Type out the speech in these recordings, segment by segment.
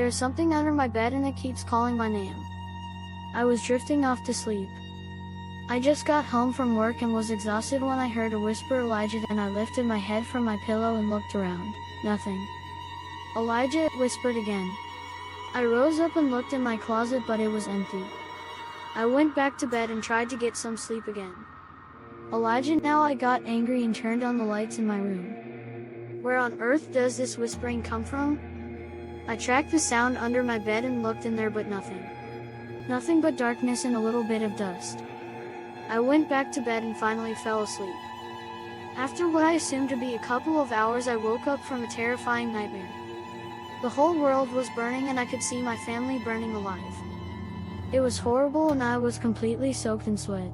There is something under my bed and it keeps calling my name. I was drifting off to sleep. I just got home from work and was exhausted when I heard a whisper, Elijah, and I lifted my head from my pillow and looked around. Nothing. Elijah, it whispered again. I rose up and looked in my closet, but it was empty. I went back to bed and tried to get some sleep again. Elijah, now I got angry and turned on the lights in my room. Where on earth does this whispering come from? I tracked the sound under my bed and looked in there, but nothing. Nothing but darkness and a little bit of dust. I went back to bed and finally fell asleep. After what I assumed to be a couple of hours, I woke up from a terrifying nightmare. The whole world was burning and I could see my family burning alive. It was horrible and I was completely soaked in sweat.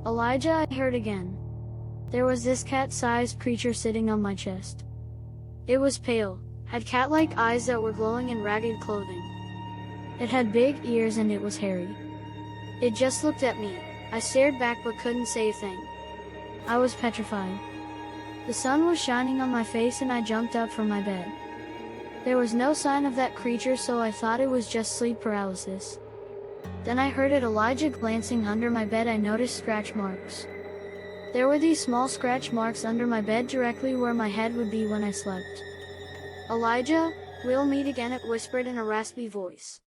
Elijah, I heard again. There was this cat-sized creature sitting on my chest. It was pale, had cat-like eyes that were glowing, and ragged clothing. It had big ears and it was hairy. It just looked at me. I stared back but couldn't say a thing. I was petrified. The sun was shining on my face and I jumped up from my bed. There was no sign of that creature, so I thought it was just sleep paralysis. Then I heard it. Elijah, glancing under my bed, I noticed scratch marks. There were these small scratch marks under my bed directly where my head would be when I slept. Elijah, we'll meet again, it whispered in a raspy voice.